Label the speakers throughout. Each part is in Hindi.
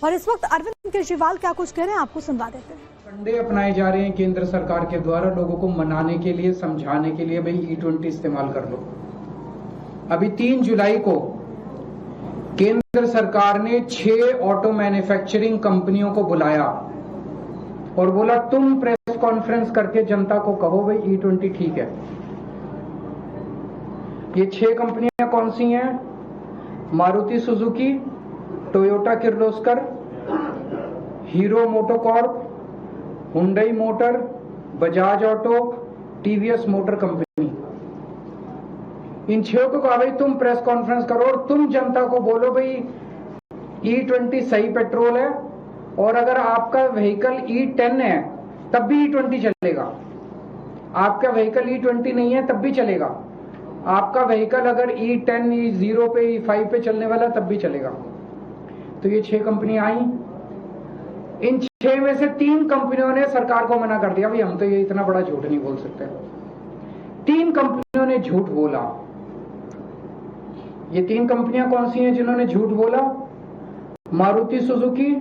Speaker 1: और इस वक्त अरविंद केजरीवाल क्या कुछ कह रहे हैं आपको सुनवा देते हैं।
Speaker 2: फंडे अपनाए जा रहे हैं केंद्र सरकार के द्वारा लोगों को मनाने के लिए, समझाने के लिए, भाई E20 इस्तेमाल कर लो। अभी 3 जुलाई को केंद्र सरकार ने 6 ऑटो मैन्युफैक्चरिंग कंपनियों को बुलाया और बोला तुम प्रेस कॉन्फ्रेंस करके जनता को कहो भाई E20 ठीक है। ये 6 कंपनियां कौन सी हैं? Maruti Suzuki, Toyota Kirloskar, Hero MotoCorp, Hyundai motor, Bajaj auto, TVS motor company. इन 6 को कहा भाई तुम प्रेस कॉन्फ्रेंस करो और तुम जनता को बोलो भाई E20 सही पेट्रोल है, और अगर आपका व्हीकल E10 है तब भी E20 चलेगा। आपका व्हीकल E20 नहीं है तब भी चलेगा। आपका व्हीकल अगर E10, E0 पे, E5 पे चलने वाला तब भी चलेगा। तो ये 6 कंपनियां आई। इन 6 में से 3 कंपनियों ने सरकार को मना कर दिया, भाई हम तो ये इतना बड़ा झूठ नहीं बोल सकते। 3 कंपनियों ने झूठ बोला। ये 3 कंपनियां कौन सी हैं जिन्होंने झूठ बोला? मारुति सुजुकी,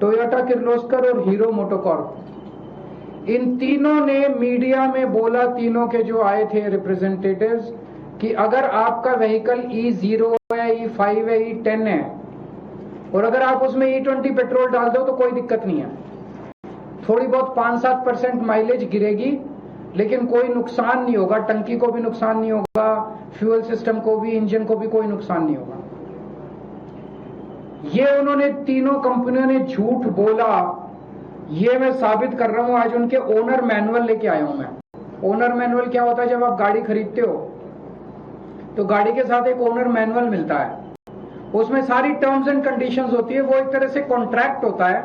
Speaker 2: टोयोटा किर्लोस्कर और हीरो मोटोकॉर्प। इन तीनों ने मीडिया में बोला, तीनों के जो आए थे रिप्रेजेंटेटिव्स, कि अगर आपका व्हीकल E0 है, E5 है, E10 है और अगर आप उसमें E20 पेट्रोल डाल दो तो कोई दिक्कत नहीं है। थोड़ी बहुत 5-7% माइलेज गिरेगी लेकिन कोई नुकसान नहीं होगा। टंकी को भी नुकसान नहीं होगा, फ्यूल सिस्टम को भी, इंजन को भी कोई नुकसान नहीं होगा। ये उन्होंने तीनों कंपनियों ने झूठ बोला। ये मैं साबित कर रहा हूं, आज उनके ओनर मैनुअल लेके आया हूं मैं। ओनर मैनुअल क्या होता है? जब आप गाड़ी खरीदते हो तो गाड़ी के साथ एक ओनर मैनुअल मिलता है, उसमें सारी टर्म्स एंड कंडीशंस होती है। वो एक तरह से कॉन्ट्रैक्ट होता है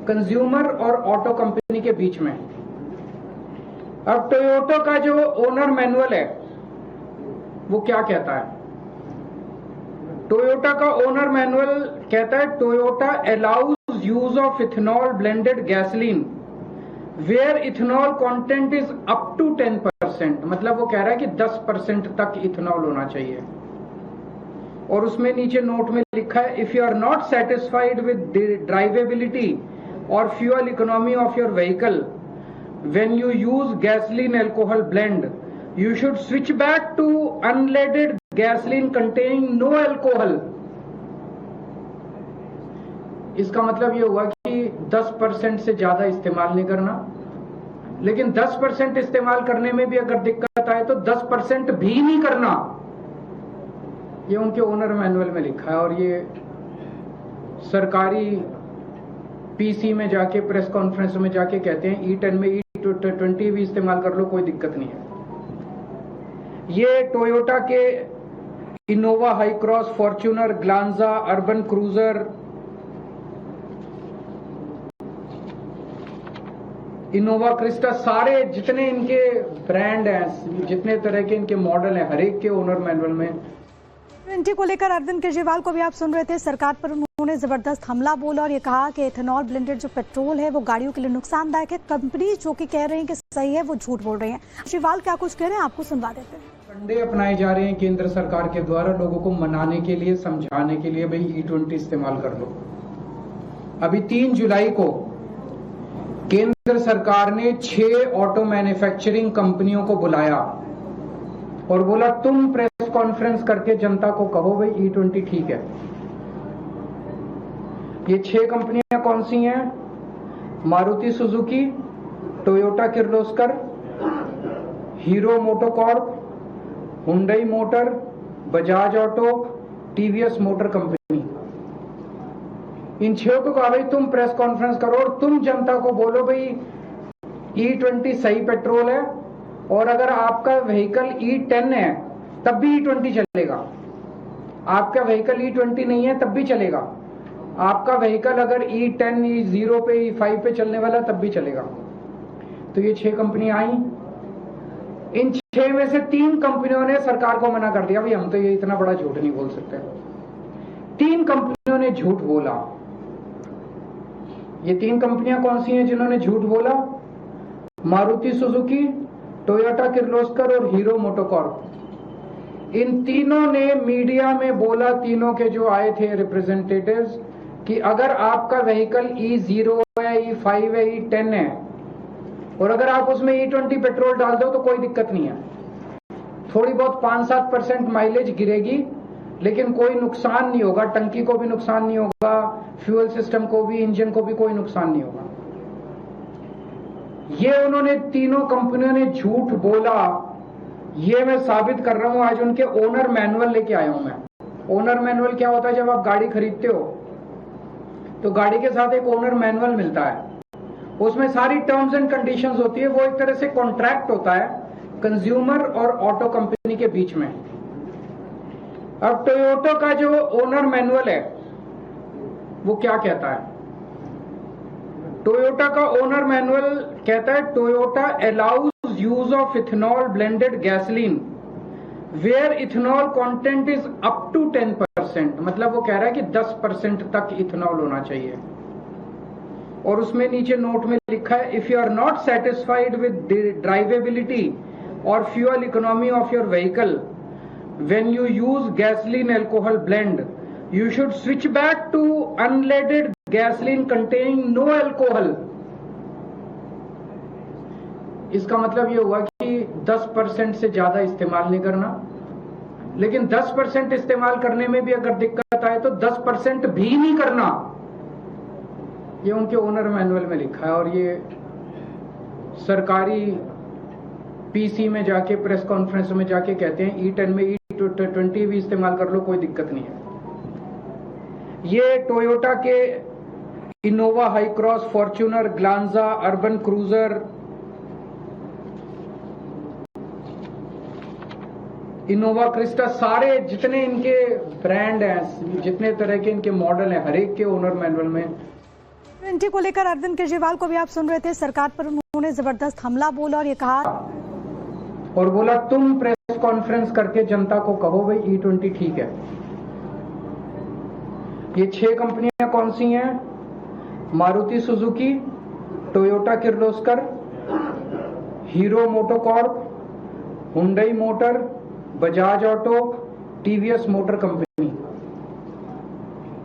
Speaker 2: कंज्यूमर और ऑटो कंपनी के बीच में। अब टोयोटा का जो ओनर मैनुअल है वो क्या कहता है? टोयोटा का ओनर मैनुअल कहता है Toyota allows use of ethanol blended gasoline where ethanol content is up to 10%। मतलब वो कह रहा है कि 10% तक इथेनॉल होना चाहिए। और उसमें नीचे नोट में लिखा है, if you are not satisfied with driveability और fuel economy of your vehicle when you use gasoline alcohol blend, you should switch back to unleaded gasoline containing no alcohol। इसका मतलब ये हुआ कि 10% से ज्यादा इस्तेमाल नहीं करना, लेकिन 10% इस्तेमाल करने में भी अगर दिक्कत आए तो 10% भी नहीं करना। ये उनके ओनर मैनुअल में लिखा है। और ये सरकारी पीसी में जाके, प्रेस कॉन्फ्रेंस में जाके कहते हैं E10 में E20 भी इस्तेमाल कर लो, कोई दिक्कत नहीं है। ये टोयोटा के Innova high cross, Fortuner, Glanza, urban cruiser, Innova Crysta, सारे जितने इनके ब्रांड हैं, जितने तरह के इनके मॉडल हैं, हर एक के ओनर मैनुअल में।
Speaker 1: E20 को लेकर अरविंद केजरीवाल को भी आप सुन रहे थे। सरकार पर उन्होंने जबरदस्त हमला बोला और ये कहा कि इथेनॉल ब्लेंडेड जो पेट्रोल है वो गाड़ियों के लिए नुकसानदायक है। कंपनी जो कि कह रही है कि सही है वो झूठ बोल रही है। केजरीवाल क्या कुछ कह रहे हैं आपको सुनवा देते हैं।
Speaker 2: फंडे अपनाए जा रहे हैं केंद्र सरकार के द्वारा लोगों को मनाने के लिए, समझाने के लिए, भाई E20 इस्तेमाल कर लो। अभी 3 जुलाई को केंद्र सरकार ने 6 ऑटो मैन्युफैक्चरिंग कंपनियों को बुलाया और बोला तुम प्रेस कॉन्फ्रेंस करके जनता को कहो भाई E20 ठीक है। ये 6 कंपनियां कौन सी हैं? Maruti Suzuki, Toyota Kirloskar, Hero MotoCorp, Hyundai motor, Bajaj auto, TVS motor company. इन 6 को कहा भाई तुम प्रेस कॉन्फ्रेंस करो और तुम जनता को बोलो भाई E20 सही पेट्रोल है, और अगर आपका व्हीकल E10 है तब भी E20 चलेगा। आपका व्हीकल E20 नहीं है तब भी चलेगा। आपका व्हीकल अगर E10, E0 पे, E5 पे चलने वाला तब भी चलेगा। तो ये 6 कंपनियां आई। इन 6 में से 3 कंपनियों ने सरकार को मना कर दिया, भाई हम तो ये इतना बड़ा झूठ नहीं बोल सकते। 3 कंपनियों ने झूठ बोला। ये 3 कंपनियां कौन सी हैं जिन्होंने झूठ बोला? मारुति सुजुकी, टोयोटा किर्लोस्कर और हीरो मोटोकॉर्प। इन तीनों ने मीडिया में बोला, तीनों के जो आए थे रिप्रेजेंटेटिव्स, कि अगर आपका व्हीकल E0 है, E5 है, E10 है और अगर आप उसमें E20 पेट्रोल डाल दो तो कोई दिक्कत नहीं है। थोड़ी बहुत 5-7% माइलेज गिरेगी लेकिन कोई नुकसान नहीं होगा, टंकी को भी नुकसान नहीं होगा, फ्यूल सिस्टम को भी, इंजन को भी कोई नुकसान नहीं होगा। ये उन्होंने तीनों कंपनियों ने झूठ बोला, ये मैं साबित कर रहा हूं। आज उनके ओनर मैनुअल लेके आया हूं मैं। ओनर मैनुअल क्या होता है? जब आप गाड़ी खरीदते हो तो गाड़ी के साथ एक ओनर मैनुअल मिलता है, उसमें सारी टर्म्स एंड कंडीशंस होती है। वो एक तरह से कॉन्ट्रैक्ट होता है कंज्यूमर और ऑटो कंपनी के बीच में। अब टोयोटा का जो ओनर मैनुअल है वो क्या कहता है? टोयोटा का ओनर मैनुअल कहता है Toyota allows use of ethanol blended gasoline where ethanol content is up to 10%। मतलब वो कह रहा है कि 10% तक इथेनॉल होना चाहिए। और उसमें नीचे नोट में लिखा है, if you are not satisfied with driveability और fuel economy of your vehicle when you use gasoline alcohol blend, you should switch back to unleaded gasoline containing no alcohol। इसका मतलब ये हुआ कि 10% से ज्यादा इस्तेमाल नहीं करना, लेकिन 10% इस्तेमाल करने में भी अगर दिक्कत आए तो 10% भी नहीं करना। ये उनके ओनर मैनुअल में लिखा है। और ये सरकारी पीसी में जाके, प्रेस कॉन्फ्रेंस में जाके कहते हैं E10 में E20 भी इस्तेमाल कर लो, कोई दिक्कत नहीं है। ये टोयोटा के Innova, high cross, Fortuner, Glanza, urban cruiser, Innova Crysta, सारे जितने इनके ब्रांड हैं, जितने तरह के इनके मॉडल हैं, हर एक के ओनर मैनुअल में।
Speaker 1: वारंटी को लेकर अरविंद केजरीवाल को भी आप सुन रहे थे, सरकार पर उन्होंने जबरदस्त हमला बोला और ये कहा
Speaker 2: और बोला तुम प्रेस कॉन्फ्रेंस करके जनता को कहो भाई E20 ठीक है। ये 6 कंपनियां कौन सी हैं? Maruti Suzuki, Toyota Kirloskar, Hero MotoCorp, Hyundai motor, Bajaj auto, TVS motor company.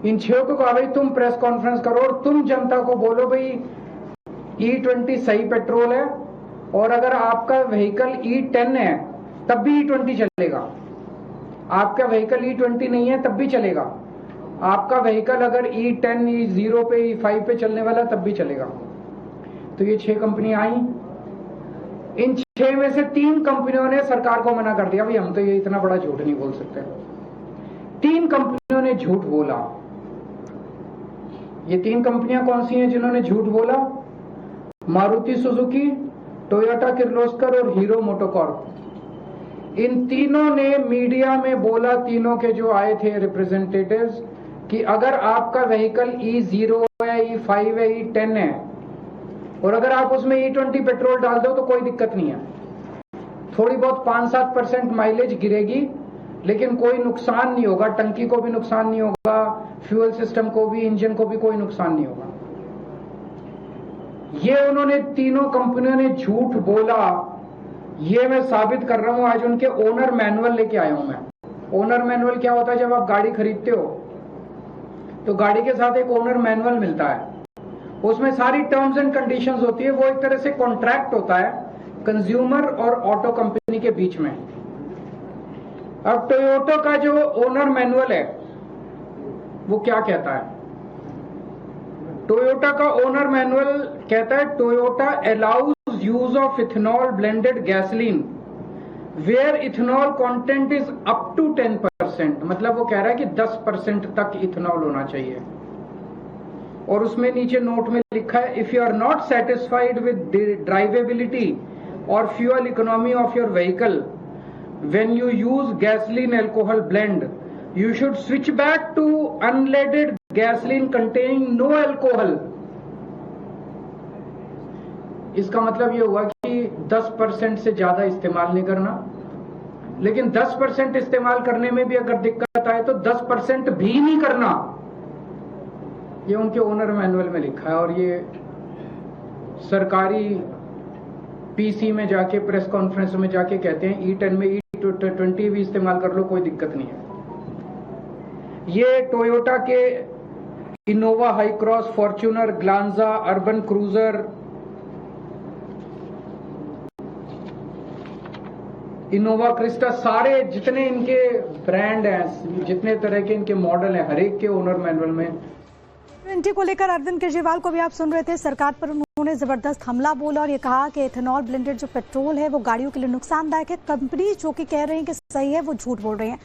Speaker 2: इन 6 को कहा भाई तुम प्रेस कॉन्फ्रेंस करो और तुम जनता को बोलो भाई E20 सही पेट्रोल है और अगर आपका व्हीकल E10 है तब भी E20 चलेगा। आपका व्हीकल E20 नहीं है तब भी चलेगा। आपका व्हीकल अगर E10, E0 पे, E5 पे चलने वाला तब भी चलेगा। तो ये 6 कंपनियां आई। इन 6 में से 3 कंपनियों ने सरकार को मना कर दिया, भाई हम तो ये इतना बड़ा झूठ नहीं बोल सकते। 3 कंपनियों ने झूठ बोला। ये 3 कंपनियां कौन सी हैं जिन्होंने झूठ बोला? मारुति सुजुकी, टोयोटा किर्लोस्कर और हीरो मोटोकॉर्प। इन तीनों ने मीडिया में बोला, तीनों के जो आए थे रिप्रेजेंटेटिव्स, कि अगर आपका व्हीकल E0 है, E5 है, E10 है और अगर आप उसमें E20 पेट्रोल डाल दो तो कोई दिक्कत नहीं है। थोड़ी बहुत 5-7% माइलेज गिरेगी लेकिन कोई नुकसान नहीं होगा, टंकी को भी नुकसान नहीं होगा, फ्यूल सिस्टम को भी, इंजन को भी कोई नुकसान नहीं होगा। ये उन्होंने तीनों कंपनियों ने झूठ बोला, ये मैं साबित कर रहा हूं। आज उनके ओनर मैनुअल लेके आया हूं मैं। ओनर मैनुअल क्या होता है? जब आप गाड़ी खरीदते हो तो गाड़ी के साथ एक ओनर मैनुअल मिलता है, उसमें सारी टर्म्स एंड कंडीशंस होती है। वो एक तरह से कॉन्ट्रैक्ट होता है कंज्यूमर और ऑटो कंपनी के बीच में। अब टोयोटा का जो ओनर मैनुअल है वो क्या कहता है? टोयोटा का ओनर मैनुअल कहता है Toyota allows use of ethanol blended gasoline where ethanol content is up to 10%। मतलब वो कह रहा है कि 10% तक इथेनॉल होना चाहिए। और उसमें नीचे नोट में लिखा है, if you are not satisfied with driveability और fuel economy of your vehicle when you use gasoline alcohol blend, you should switch back to unleaded gasoline containing no alcohol। इसका मतलब ये हुआ कि 10% से ज्यादा इस्तेमाल नहीं करना, लेकिन 10% इस्तेमाल करने में भी अगर दिक्कत आए तो 10% भी नहीं करना। ये उनके ओनर मैनुअल में लिखा है। और ये सरकारी पीसी में जाके, प्रेस कॉन्फ्रेंस में जाके कहते हैं E10 में E20 भी इस्तेमाल कर लो, कोई दिक्कत नहीं है। ये टोयोटा के Innova high cross, Fortuner, Glanza, urban cruiser, Innova Crysta, सारे जितने इनके ब्रांड हैं, जितने तरह के इनके मॉडल हैं, हर एक के ओनर मैनुअल में।
Speaker 1: वारंटी को लेकर अरविंद केजरीवाल को भी आप सुन रहे थे। सरकार पर उन्होंने जबरदस्त हमला बोला और ये कहा कि इथेनॉल ब्लेंडेड जो पेट्रोल है वो गाड़ियों के लिए नुकसानदायक है। कंपनी जो कि कह रही है कि सही है, वो झूठ बोल रही है।